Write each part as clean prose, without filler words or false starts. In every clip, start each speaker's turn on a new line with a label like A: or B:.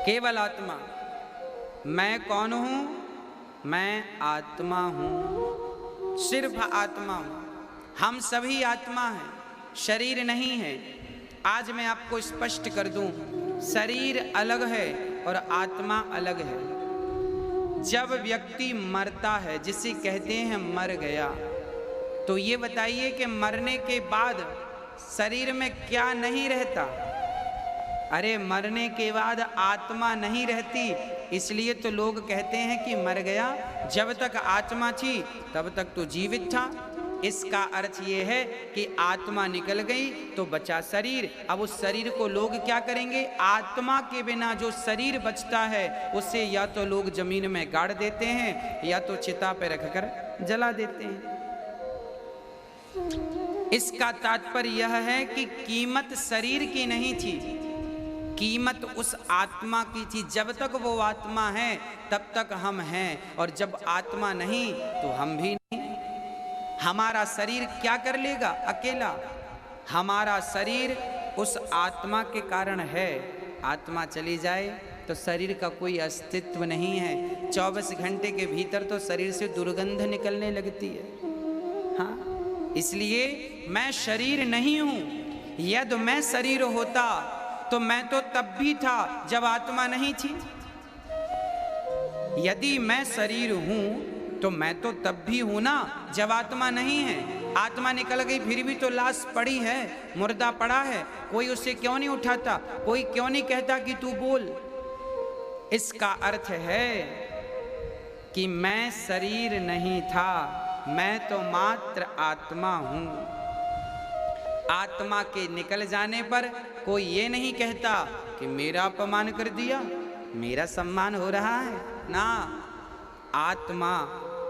A: केवल आत्मा। मैं कौन हूँ? मैं आत्मा हूँ, सिर्फ आत्मा हूँ। हम सभी आत्मा हैं, शरीर नहीं है। आज मैं आपको स्पष्ट कर दूं, शरीर अलग है और आत्मा अलग है। जब व्यक्ति मरता है, जिसे कहते हैं मर गया, तो ये बताइए कि मरने के बाद शरीर में क्या नहीं रहता? अरे मरने के बाद आत्मा नहीं रहती, इसलिए तो लोग कहते हैं कि मर गया। जब तक आत्मा थी तब तक तो जीवित था। इसका अर्थ ये है कि आत्मा निकल गई तो बचा शरीर। अब उस शरीर को लोग क्या करेंगे? आत्मा के बिना जो शरीर बचता है उसे या तो लोग जमीन में गाड़ देते हैं या तो चिता पे रखकर जला देते हैं। इसका तात्पर्य यह है कि कीमत शरीर की नहीं थी, कीमत उस आत्मा की थी। जब तक वो आत्मा है तब तक हम हैं, और जब आत्मा नहीं तो हम भी नहीं। हमारा शरीर क्या कर लेगा अकेला? हमारा शरीर उस आत्मा के कारण है। आत्मा चली जाए तो शरीर का कोई अस्तित्व नहीं है। 24 घंटे के भीतर तो शरीर से दुर्गंध निकलने लगती है। हाँ, इसलिए मैं शरीर नहीं हूँ। यदि मैं शरीर होता तो मैं तो तब भी था जब आत्मा नहीं थी। यदि मैं शरीर हूं तो मैं तो तब भी हूं ना जब आत्मा नहीं है। आत्मा निकल गई फिर भी तो लाश पड़ी है, मुर्दा पड़ा है। कोई उसे क्यों नहीं उठाता? कोई क्यों नहीं कहता कि तू बोल? इसका अर्थ है कि मैं शरीर नहीं था, मैं तो मात्र आत्मा हूं। आत्मा के निकल जाने पर कोई ये नहीं कहता कि मेरा अपमान कर दिया, मेरा सम्मान हो रहा है ना। आत्मा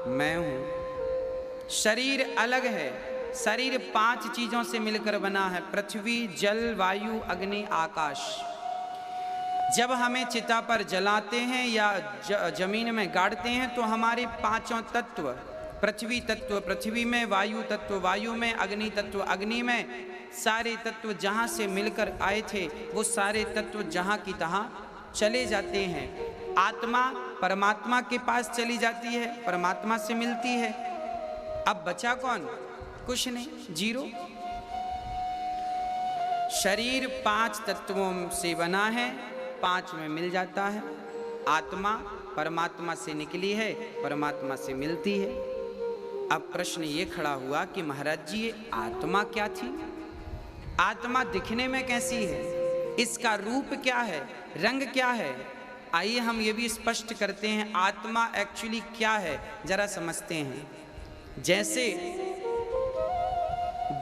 A: मैं हूं। शरीर अलग है। शरीर 5 चीजों से मिलकर बना है: पृथ्वी, जल, वायु, अग्नि, आकाश। जब हमें चिता पर जलाते हैं या जमीन में गाड़ते हैं तो हमारे 5 तत्व, पृथ्वी तत्व पृथ्वी में, वायु तत्व वायु में, अग्नि तत्व अग्नि में, सारे तत्व जहाँ से मिलकर आए थे वो सारे तत्व जहाँ की तहाँ चले जाते हैं। आत्मा परमात्मा के पास चली जाती है, परमात्मा से मिलती है। अब बचा कौन? कुछ नहीं, जीरो। शरीर 5 तत्वों से बना है, 5 में मिल जाता है। आत्मा परमात्मा से निकली है, परमात्मा से मिलती है। अब प्रश्न ये खड़ा हुआ कि महाराज जी, ये आत्मा क्या थी? आत्मा दिखने में कैसी है? इसका रूप क्या है? रंग क्या है? आइए हम ये भी स्पष्ट करते हैं आत्मा एक्चुअली क्या है, जरा समझते हैं। जैसे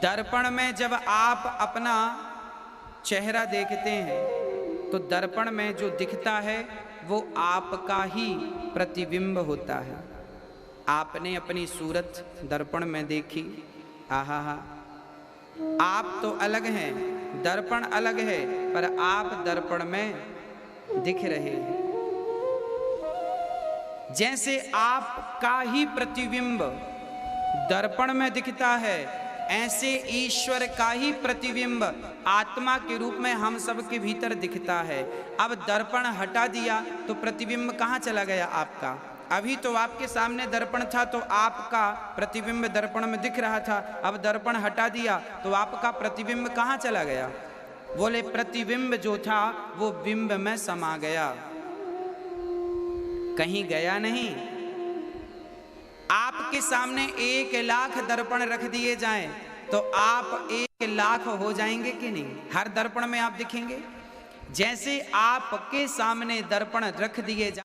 A: दर्पण में जब आप अपना चेहरा देखते हैं तो दर्पण में जो दिखता है वो आपका ही प्रतिबिंब होता है। आपने अपनी सूरत दर्पण में देखी, आहा हा, आप तो अलग हैं, दर्पण अलग है, पर आप दर्पण में दिख रहे हैं। जैसे आपका ही प्रतिबिंब दर्पण में दिखता है, ऐसे ईश्वर का ही प्रतिबिंब आत्मा के रूप में हम सब के भीतर दिखता है। अब दर्पण हटा दिया तो प्रतिबिंब कहाँ चला गया आपका? अभी तो आपके सामने दर्पण था तो आपका प्रतिबिंब दर्पण में दिख रहा था। अब दर्पण हटा दिया तो आपका प्रतिबिंब कहाँ चला गया? बोले प्रतिबिंब जो था वो बिंब में समा गया, कहीं गया नहीं। आपके सामने 1 लाख दर्पण रख दिए जाएं तो आप 1 लाख हो जाएंगे कि नहीं? हर दर्पण में आप दिखेंगे। जैसे आपके सामने दर्पण रख दिए जाए